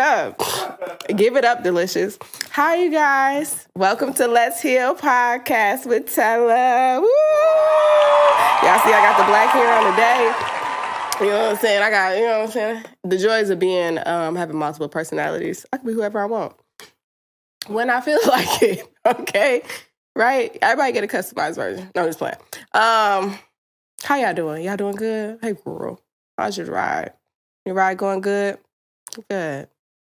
up. Give it up, delicious. Hi, you guys. Welcome to Let's Heal Podcast with Tella. Woo! Y'all see I got the black hair on today. You know what I'm saying? You know what I'm saying? The joys of being, having multiple personalities. I can be whoever I want. When I feel like it, okay? Right? Everybody get a customized version. No, I'm just playing. How y'all doing? Y'all doing good? Hey, girl. How's your ride? Your ride going good? Good.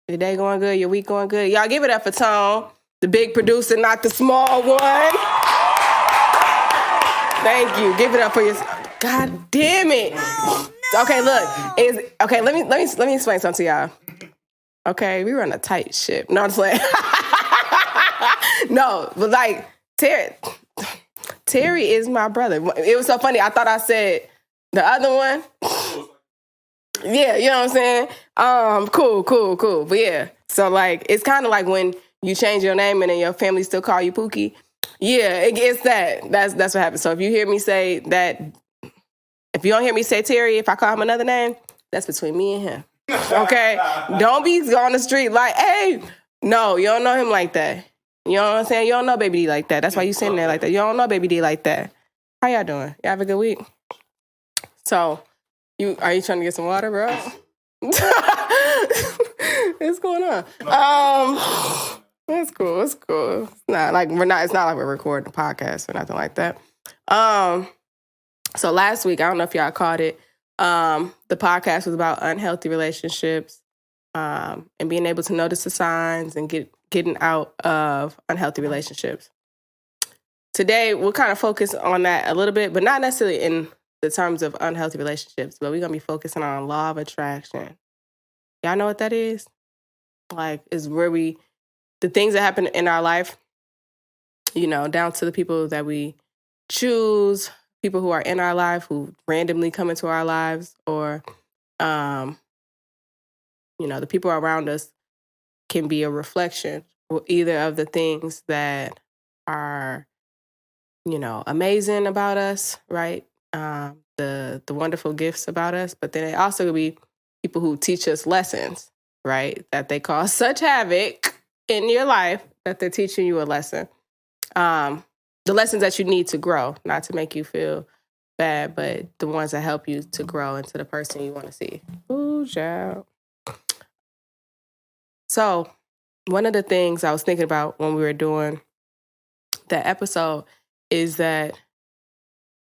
Your day going good? Your week going good? Y'all give it up for Tone, the big producer, not the small one. Thank you. Give it up for your... God damn it. Oh, no. Okay, look. Let me explain something to y'all. Okay, we run a tight ship. No, I'm just like... No, but like, Terry is my brother. It was so funny. I thought I said the other one. Yeah, you know what I'm saying? Cool. But yeah, so like, it's kind of like when you change your name and then your family still call you Pookie. Yeah, it's that. That's what happens. So if you hear me say that, if you don't hear me say Terry, if I call him another name, that's between me and him. Okay? Don't be on the street like, hey, no, you don't know him like that. You know what I'm saying? You don't know Baby D like that. That's why you sitting there like that. You don't know Baby D like that. How y'all doing? Y'all have a good week? So, are you trying to get some water, bro? What's going on? It's cool. It's not like we're recording a podcast or nothing like that. So last week, I don't know if y'all caught it. The podcast was about unhealthy relationships, and being able to notice the signs and getting out of unhealthy relationships. Today, we'll kind of focus on that a little bit, but not necessarily in the terms of unhealthy relationships, but we're going to be focusing on law of attraction. Y'all know what that is? Like, is where the things that happen in our life, you know, down to the people that we choose, people who are in our life, who randomly come into our lives, or, you know, the people around us can be a reflection either of the things that are, you know, amazing about us, right? The wonderful gifts about us, but then it also could be people who teach us lessons, right? That they cause such havoc in your life that they're teaching you a lesson. The lessons that you need to grow, not to make you feel bad, but the ones that help you to grow into the person you want to see. Ooh, child. So, one of the things I was thinking about when we were doing that episode is that,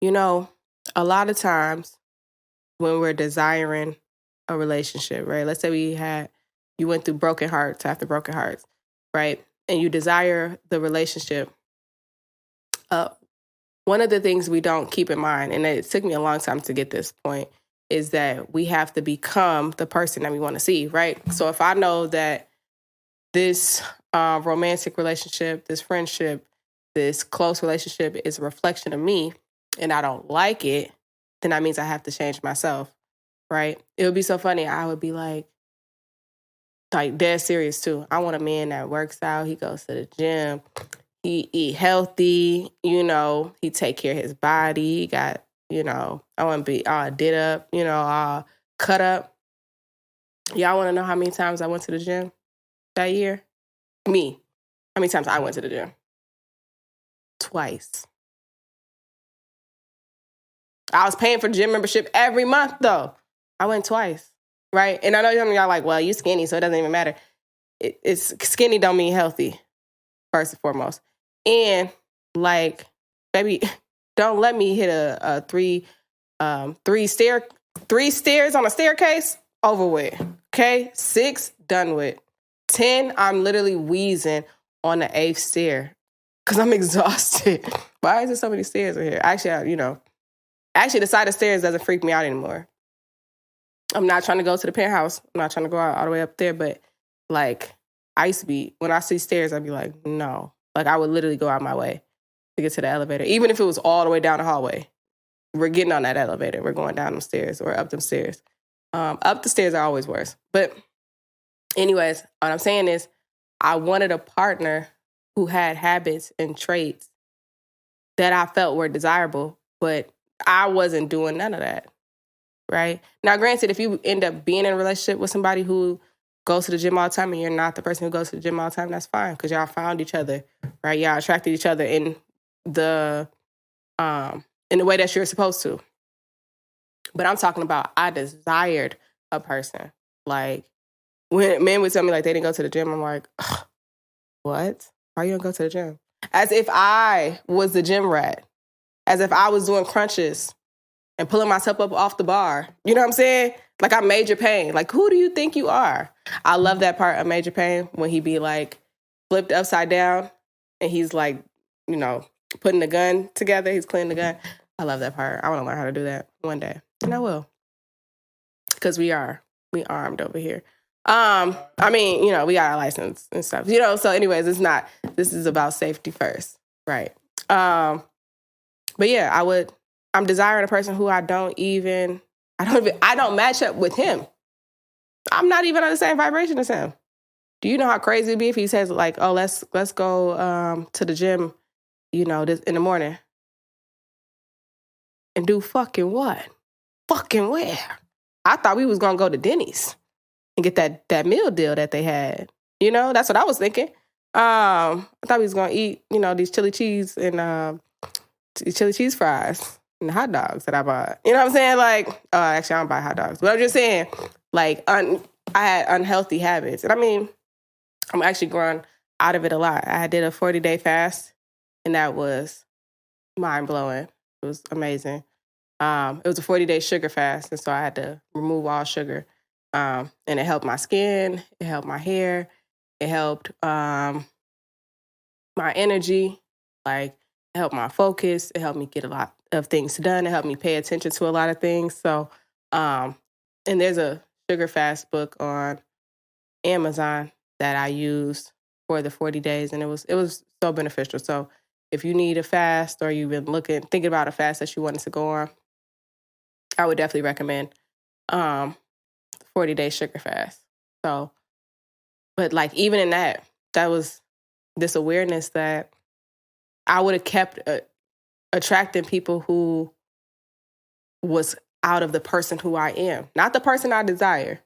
you know, a lot of times when we're desiring a relationship, right? Let's say you went through broken hearts after broken hearts, right? And you desire the relationship. One of the things we don't keep in mind, and it took me a long time to get this point, is that we have to become the person that we want to see, right? So if I know that this romantic relationship, this friendship, this close relationship is a reflection of me and I don't like it, then that means I have to change myself, right? It would be so funny. I would be like dead serious too. I want a man that works out. He goes to the gym. He eat healthy. You know, he take care of his body. He got, you know, I want to be all did up, you know, all cut up. Y'all want to know how many times I went to the gym that year? Me. How many times I went to the gym? Twice. I was paying for gym membership every month, though. I went twice, right? And I know some of y'all like, well, you skinny, so it doesn't even matter. It's skinny don't mean healthy, first and foremost. And, like, baby, don't let me hit a three stairs on a staircase, over with, okay? 6, done with. 10, I'm literally wheezing on the 8th stair because I'm exhausted. Why is there so many stairs in here? Actually, the side of stairs doesn't freak me out anymore. I'm not trying to go to the penthouse. I'm not trying to go all the way up there, but like I used to be, when I see stairs, I'd be like, no. Like I would literally go out my way to get to the elevator, even if it was all the way down the hallway. We're getting on that elevator. We're going down them stairs or up them stairs. Up the stairs are always worse. But anyways, what I'm saying is I wanted a partner who had habits and traits that I felt were desirable, but I wasn't doing none of that, right? Now, granted, if you end up being in a relationship with somebody who goes to the gym all the time and you're not the person who goes to the gym all the time, that's fine because y'all found each other, right? Y'all attracted each other the in the way that you're supposed to. But I'm talking about I desired a person. Like when men would tell me like they didn't go to the gym, I'm like, what? Why you don't go to the gym? As if I was the gym rat. As if I was doing crunches and pulling myself up off the bar. You know what I'm saying? Like I'm Major Payne. Like who do you think you are? I love that part of Major Payne when he be like flipped upside down and he's like, you know, putting the gun together. He's cleaning the gun. I love that part. I want to learn how to do that one day. And I will. Because we armed over here. I mean, you know, we got our license and stuff. You know, so anyways, this is about safety first. Right. But yeah, I'm desiring a person who I don't match up with him. I'm not even on the same vibration as him. Do you know how crazy it'd be if he says like, oh, let's go to the gym, you know, this in the morning. And do fucking what? Fucking where? I thought we was gonna go to Denny's and get that meal deal that they had. You know, that's what I was thinking. I thought we was gonna eat, you know, these chili cheese and these chili cheese fries and the hot dogs that I bought. You know what I'm saying? Like, actually, I don't buy hot dogs, but I'm just saying, like, I had unhealthy habits, and I mean, I'm actually growing out of it a lot. I did a 40-day fast, and that was mind blowing. It was amazing. It was a 40-day sugar fast, and so I had to remove all sugar. And it helped my skin, it helped my hair, it helped my energy, like it helped my focus, it helped me get a lot of things done, it helped me pay attention to a lot of things. So, and there's a sugar fast book on Amazon that I used for the 40 days, and it was so beneficial. So if you need a fast or you've been thinking about a fast that you wanted to go on, I would definitely recommend 40-day sugar fast. So, but like even in that was this awareness that I would have kept attracting people who was out of the person who I am, not the person I desire,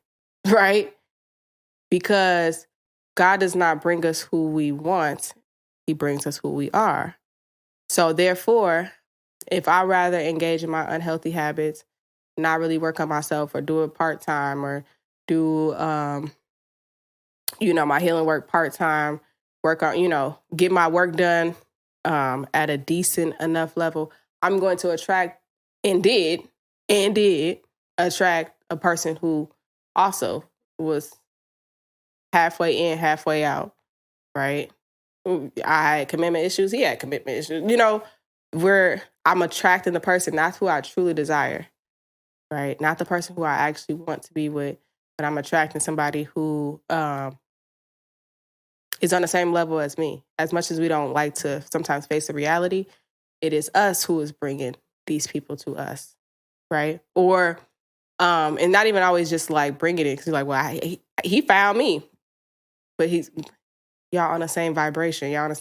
right? Because God does not bring us who we want. He brings us who we are. So therefore, if I rather engage in my unhealthy habits, not really work on myself or do it part-time or do, you know, my healing work part-time, work on, you know, get my work done at a decent enough level, I'm going to attract and did attract a person who also was halfway in, halfway out, right? I had commitment issues. He had commitment issues. You know, I'm attracting the person, not who I truly desire, right? Not the person who I actually want to be with, but I'm attracting somebody who is on the same level as me. As much as we don't like to sometimes face the reality, it is us who is bringing these people to us, right? Or, and not even always just like bringing it, because you're like, well, he found me, but y'all on the same vibration, y'all on the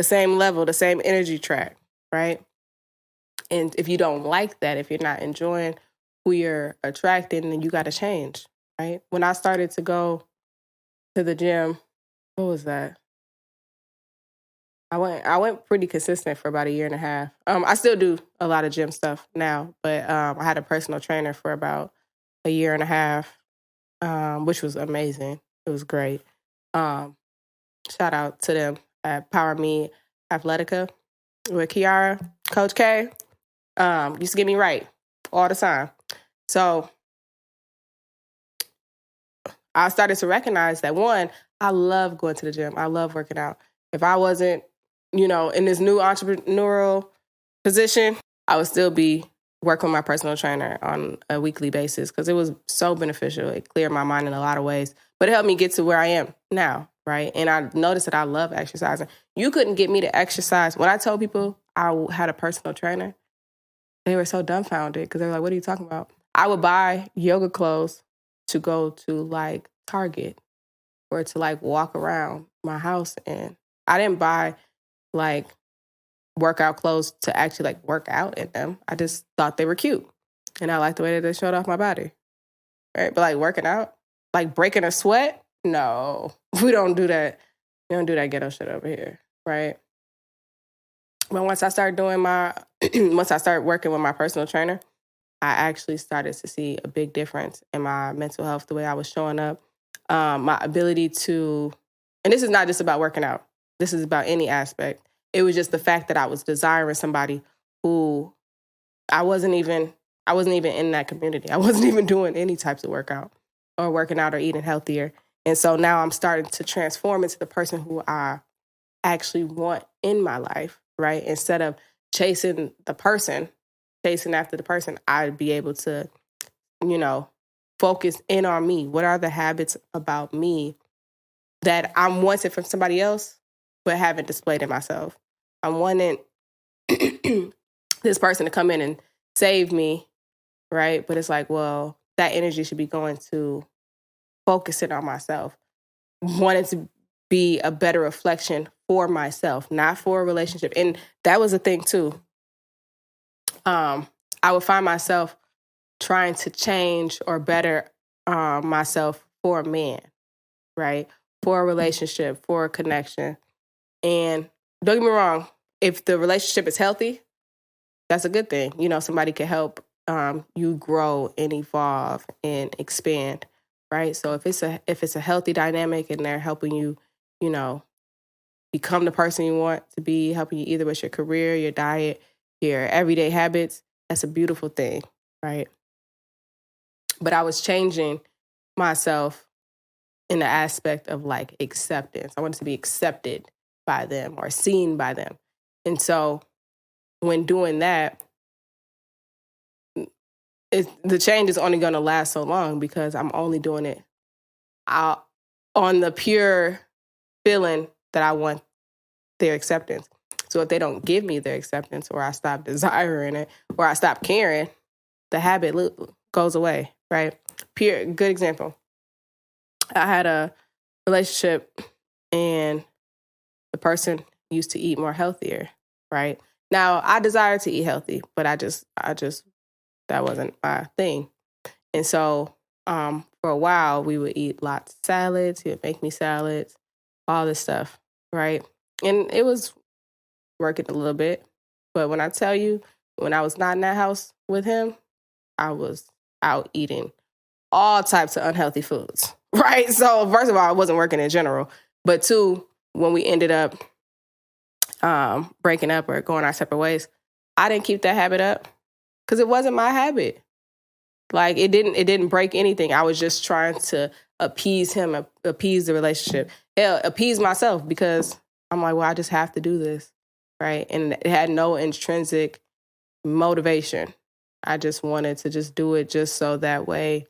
same level, the same energy track, right? And if you don't like that, if you're not enjoying who you're attracting, then you got to change, right? When I started to go to the gym, what was that? I went pretty consistent for about a year and a half. I still do a lot of gym stuff now, but I had a personal trainer for about a year and a half, which was amazing. It was great. Shout out to them at Power Me Athletica with Kiara, Coach K. Used to get me right all the time. So I started to recognize that, one, I love going to the gym. I love working out. If I wasn't, you know, in this new entrepreneurial position, I would still be working with my personal trainer on a weekly basis because it was so beneficial. It cleared my mind in a lot of ways, but it helped me get to where I am now, right? And I noticed that I love exercising. You couldn't get me to exercise. When I told people I had a personal trainer, they were so dumbfounded because they were like, what are you talking about? I would buy yoga clothes to go to like Target or to like walk around my house in. I didn't buy like workout clothes to actually like work out in them. I just thought they were cute. And I liked the way that they showed off my body. Right? But like working out, like breaking a sweat. No, we don't do that. We don't do that ghetto shit over here, right? But once I started doing once I started working with my personal trainer, I actually started to see a big difference in my mental health, the way I was showing up, my ability to, and this is not just about working out. This is about any aspect. It was just the fact that I was desiring somebody who I wasn't even in that community. I wasn't even doing any types of workout or working out or eating healthier. And so now I'm starting to transform into the person who I actually want in my life, right? Instead of chasing after the person, I'd be able to, focus in on me. What are the habits about me that I'm wanting from somebody else, but haven't displayed in myself? I'm wanting this person to come in and save me, right? But it's like, well, that energy should be going to focusing on myself, wanting to be a better reflection for myself, not for a relationship. And that was a thing too. I would find myself trying to change or better myself for a man, right? For a relationship, for a connection. And don't get me wrong, if the relationship is healthy, that's a good thing. Somebody can help you grow and evolve and expand, right? So if it's a healthy dynamic and they're helping you, become the person you want to be, helping you either with your career, your diet, your everyday habits, that's a beautiful thing, right? But I was changing myself in the aspect of like acceptance. I wanted to be accepted by them or seen by them. And so when doing that, the change is only going to last so long because I'm only doing it on the pure feeling that I want their acceptance. So if they don't give me their acceptance, or I stop desiring it, or I stop caring, the habit goes away, right? Good example. I had a relationship and the person used to eat more healthier, right? Now, I desire to eat healthy, but I just that wasn't my thing. And so for a while, we would eat lots of salads. He would make me salads, all this stuff, right? And it was working a little bit. But when I tell you, when I was not in that house with him, I was out eating all types of unhealthy foods, right? So first of all, it wasn't working in general. But two, when we ended up breaking up or going our separate ways, I didn't keep that habit up because it wasn't my habit. Like it didn't break anything. I was just trying to appease him, appease the relationship, hell, appease myself, because I'm like, well, I just have to do this, right? And it had no intrinsic motivation. I just wanted to just do it just so that way,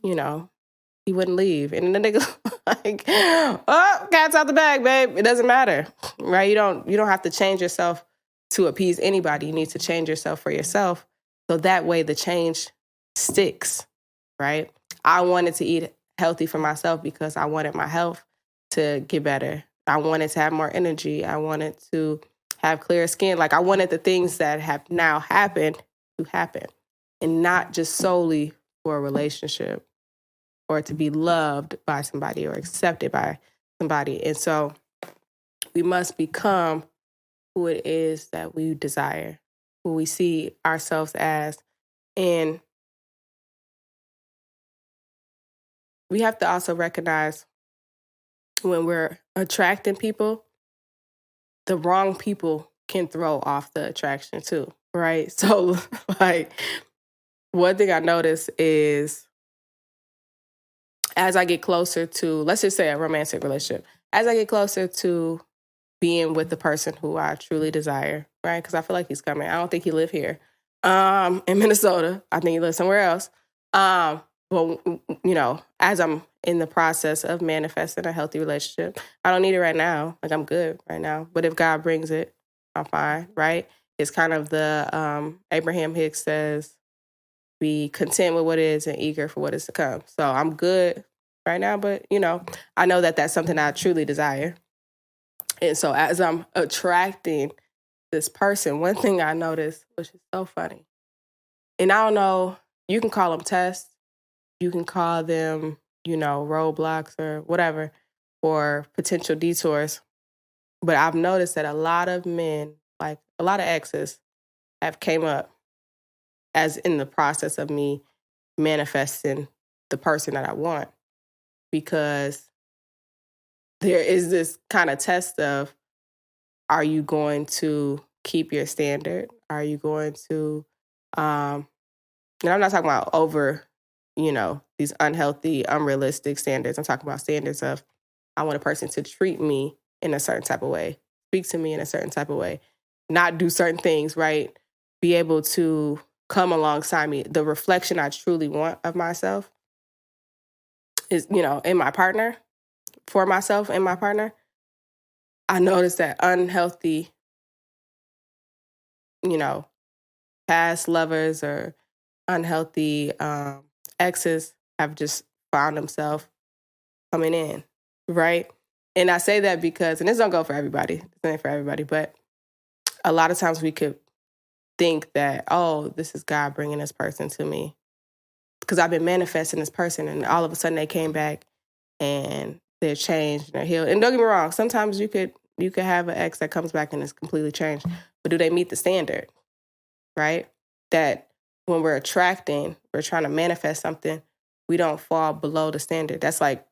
he wouldn't leave. And the nigga like, oh, cat's out the bag, babe. It doesn't matter, right? You don't have to change yourself to appease anybody. You need to change yourself for yourself. So that way the change sticks, right? I wanted to eat healthy for myself because I wanted my health to get better. I wanted to have more energy. I wanted to have clear skin. Like I wanted the things that have now happened to happen, and not just solely for a relationship or to be loved by somebody or accepted by somebody. And so we must become who it is that we desire, who we see ourselves as. And we have to also recognize when we're attracting people, the wrong people can throw off the attraction too, right? So like one thing I notice is as I get closer to, let's just say a romantic relationship, as I get closer to being with the person who I truly desire, right? Because I feel like he's coming. I don't think he lives here in Minnesota. I think he lives somewhere else. Well, as I'm in the process of manifesting a healthy relationship, I don't need it right now. Like I'm good right now. But if God brings it, I'm fine, right? It's kind of the Abraham Hicks says, be content with what is and eager for what is to come. So I'm good right now, but I know that that's something I truly desire. And so as I'm attracting this person, one thing I noticed, which is so funny, and I don't know, you can call them tests, you can call them, roadblocks or whatever, or potential detours. But I've noticed that a lot of men, like a lot of exes, have came up as in the process of me manifesting the person that I want, because there is this kind of test of, are you going to keep your standard? Are you going to, and I'm not talking about over, these unhealthy, unrealistic standards. I'm talking about standards of, I want a person to treat me in a certain type of way, speak to me in a certain type of way, not do certain things, right? Be able to come alongside me. The reflection I truly want of myself is, in my partner, for myself and my partner. I noticed that unhealthy, past lovers or unhealthy exes have just found themselves coming in, right? And I say that because, and this don't go for everybody, it's not for everybody, but a lot of times we could think that, oh, this is God bringing this person to me because I've been manifesting this person, and all of a sudden they came back and they're changed and they're healed. And don't get me wrong, sometimes you could have an ex that comes back and is completely changed, but do they meet the standard, right? That when we're attracting, we're trying to manifest something, we don't fall below the standard. That's like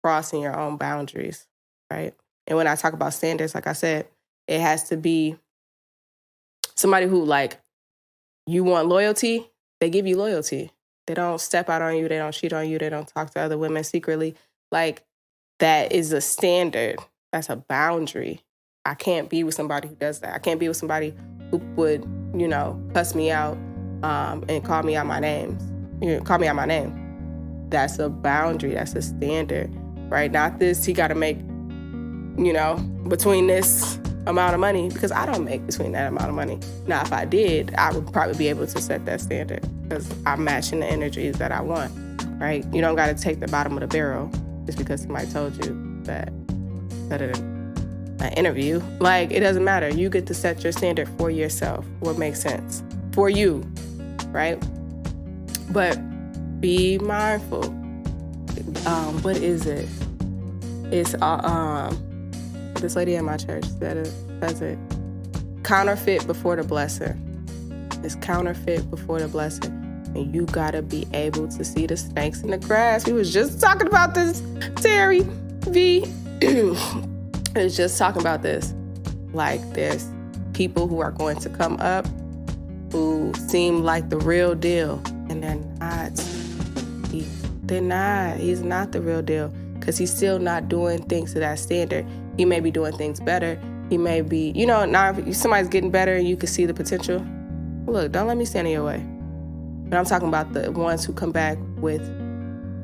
crossing your own boundaries, right? And when I talk about standards, like I said, it has to be somebody who, like, you want loyalty, they give you loyalty. They don't step out on you. They don't cheat on you. They don't talk to other women secretly. Like, that is a standard. That's a boundary. I can't be with somebody who does that. I can't be with somebody who would, cuss me out and call me out my names. Call me out my name. That's a boundary. That's a standard, right? Not this, he got to make, between this amount of money, because I don't make between that amount of money. Now, if I did, I would probably be able to set that standard because I'm matching the energies that I want, right? You don't got to take the bottom of the barrel just because somebody told you that at an interview. Like, it doesn't matter. You get to set your standard for yourself, what makes sense for you, right? But be mindful. What is it? It's this lady at my church says it. Counterfeit before the blessing. It's counterfeit before the blessing. And you gotta be able to see the snakes in the grass. We was just talking about this. Terry V was just talking about this. Like, there's people who are going to come up who seem like the real deal, and they're not. They're not. He's not the real deal because he's still not doing things to that standard. He may be doing things better. He may be, now if somebody's getting better and you can see the potential, look, don't let me stand in your way. But I'm talking about the ones who come back with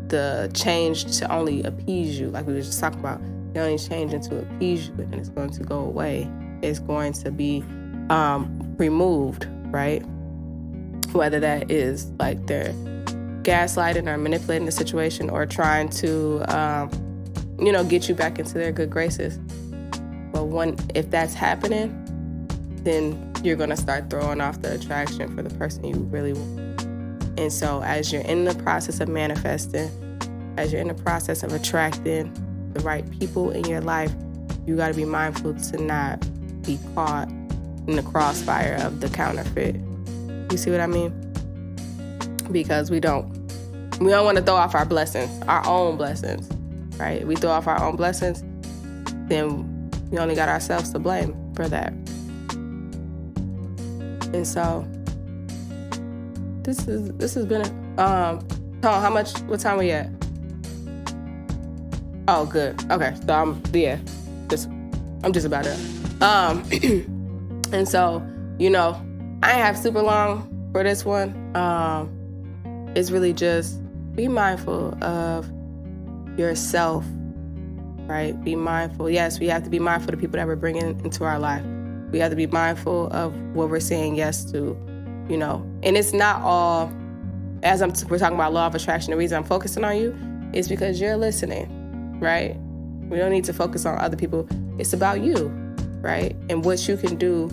the change to only appease you, like we were just talking about. They only change to appease you, and it's going to go away. It's going to be removed, right? Whether that is like they're gaslighting or manipulating the situation or trying to, get you back into their good graces. But if that's happening, then you're going to start throwing off the attraction for the person you really want. And so as you're in the process of manifesting, as you're in the process of attracting the right people in your life, you got to be mindful to not be caught in the crossfire of the counterfeit. You see what I mean? Because we don't want to throw off our blessings, our own blessings, right? If we throw off our own blessings, then we only got ourselves to blame for that. And so this has been what time we at? Oh, good. Okay. So I'm just about it. And so, I ain't have super long for this one. It's really just be mindful of yourself, right? Be mindful. Yes, we have to be mindful of the people that we're bringing into our life. We have to be mindful of what we're saying yes to, And it's not all, we're talking about law of attraction, the reason I'm focusing on you is because you're listening, right? We don't need to focus on other people. It's about you, right? And what you can do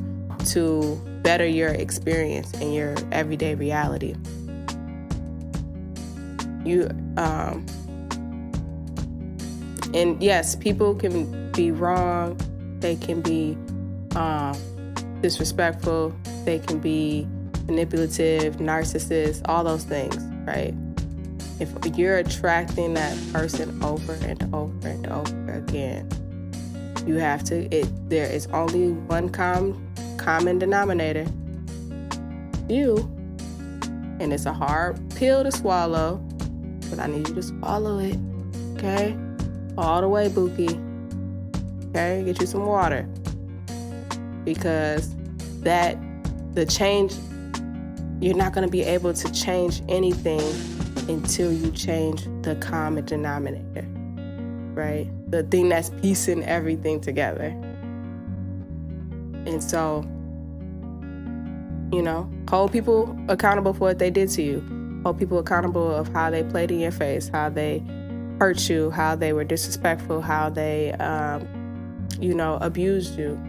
to better your experience in your everyday reality. And yes, people can be wrong. They can be disrespectful. They can be manipulative, narcissist, all those things, right? If you're attracting that person over and over and over again, you have to, there is only one common denominator, you. And it's a hard pill to swallow, but I need you to swallow it, okay? All the way, Bookie. Okay, get you some water. Because the change, you're not going to be able to change anything until you change the common denominator, right? The thing that's piecing everything together. And so, hold people accountable for what they did to you. Hold people accountable of how they played in your face, how they hurt you, how they were disrespectful, how they, abused you.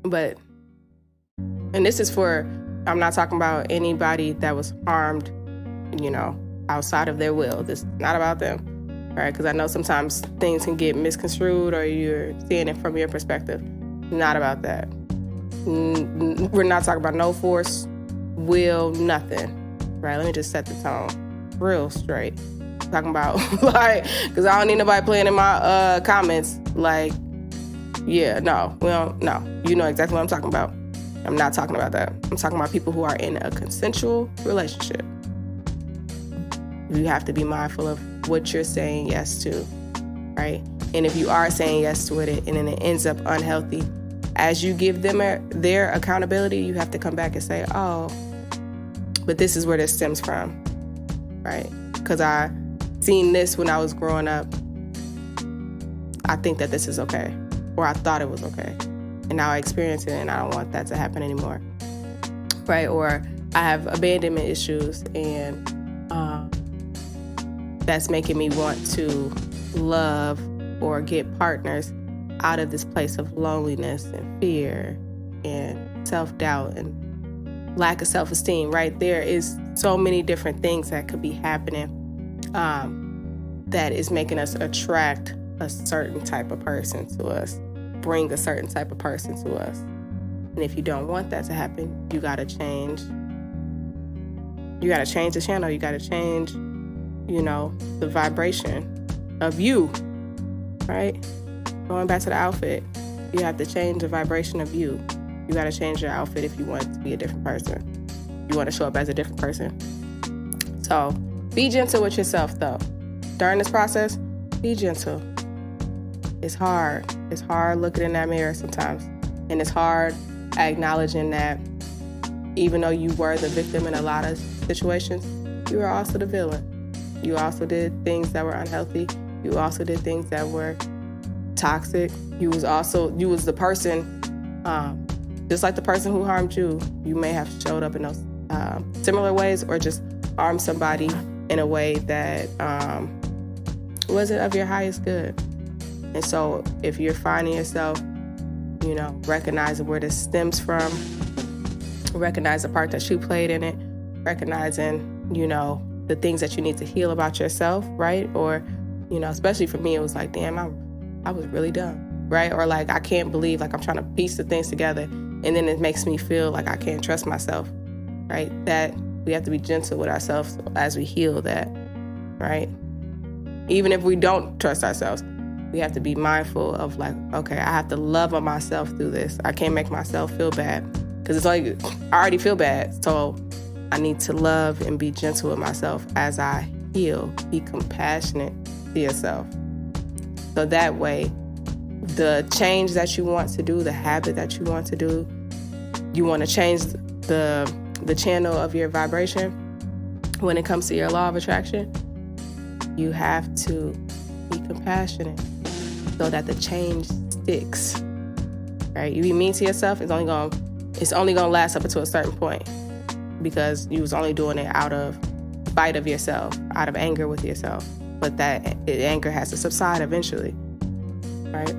But, and this is I'm not talking about anybody that was harmed, outside of their will. This is not about them, right? Because I know sometimes things can get misconstrued or you're seeing it from your perspective. Not about that. We're not talking about no force, will, nothing, right? Let me just set the tone real straight. Talking about, because I don't need nobody playing in my comments, no, you know exactly what I'm talking about. I'm not talking about that. I'm talking about people who are in a consensual relationship. You have to be mindful of what you're saying yes to, right? And if you are saying yes to it and then it ends up unhealthy, as you give them their accountability, you have to come back and say, oh, but this is where this stems from, right? Because I seen this when I was growing up. I think that this is okay, or I thought it was okay. And now I experience it and I don't want that to happen anymore, right? Or I have abandonment issues and that's making me want to love or get partners out of this place of loneliness and fear and self-doubt and lack of self-esteem, right? There is so many different things that could be happening that is making us attract a certain type of person to us, bring a certain type of person to us. And if you don't want that to happen, you gotta change. You gotta change the channel. You gotta change, the vibration of you, right? Going back to the outfit, you have to change the vibration of you. You gotta change your outfit if you want to be a different person. You wanna show up as a different person. So be gentle with yourself though. During this process, be gentle. It's hard. It's hard looking in that mirror sometimes. And it's hard acknowledging that even though you were the victim in a lot of situations, you were also the villain. You also did things that were unhealthy. You also did things that were toxic. You was the person, just like the person who harmed you. You may have showed up in those similar ways or just harmed somebody in a way that wasn't of your highest good. And so if you're finding yourself, recognizing where this stems from, recognize the part that you played in it, recognizing, the things that you need to heal about yourself, right? Or, especially for me, it was like, damn, I was really dumb, right? Or like, I can't believe, I'm trying to piece the things together. And then it makes me feel like I can't trust myself, right? That we have to be gentle with ourselves as we heal that, right? Even if we don't trust ourselves, we have to be mindful of okay, I have to love on myself through this. I can't make myself feel bad because I already feel bad. So I need to love and be gentle with myself as I heal. Be compassionate to yourself. So that way, the change that you want to do, the habit that you want to do, you want to change the channel of your vibration when it comes to your law of attraction, you have to be compassionate so that the change sticks, right? You be mean to yourself, it's only gonna last up until a certain point because you was only doing it out of spite of yourself, out of anger with yourself. But that anger has to subside eventually, right?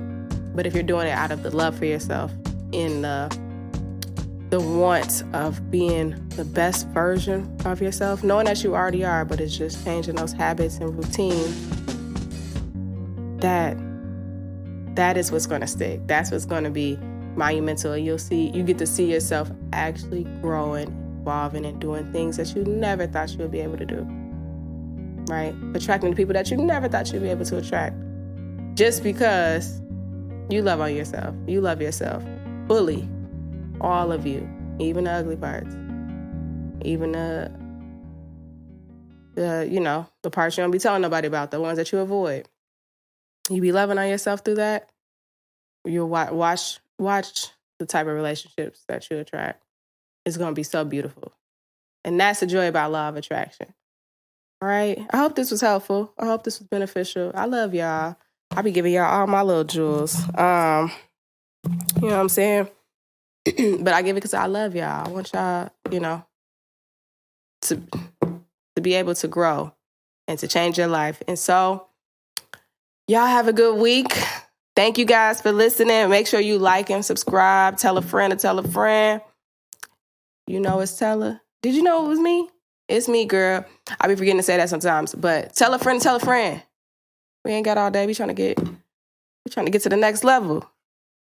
But if you're doing it out of the love for yourself, in the the want of being the best version of yourself, knowing that you already are, but it's just changing those habits and routines, that is what's going to stick. That's what's going to be monumental. You get to see yourself actually growing, evolving, and doing things that you never thought you would be able to do, right? Attracting the people that you never thought you'd be able to attract, just because you love on yourself. You love yourself fully, all of you, even the ugly parts, even the parts you don't be telling nobody about, the ones that you avoid. You be loving on yourself through that. You'll watch the type of relationships that you attract. It's going to be so beautiful. And that's the joy about law of attraction. All right. I hope this was helpful. I hope this was beneficial. I love y'all. I'll be giving y'all all my little jewels. You know what I'm saying? But I give it because I love y'all. I want y'all, to be able to grow and to change your life. And so, y'all have a good week. Thank you guys for listening. Make sure you like and subscribe. Tell a friend to tell a friend. You know it's Tella. Did you know it was me? It's me, girl. I be forgetting to say that sometimes. But tell a friend to tell a friend. We ain't got all day. We trying to get to the next level.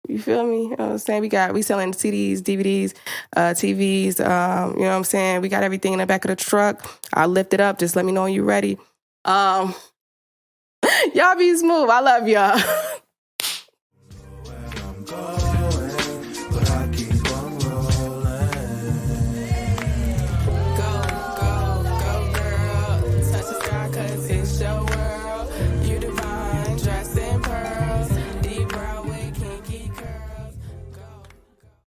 You feel me? You know what I'm saying? We selling CDs, DVDs, TVs. You know what I'm saying? We got everything in the back of the truck. I'll lift it up. Just let me know when you're ready. Y'all be smooth. I love y'all.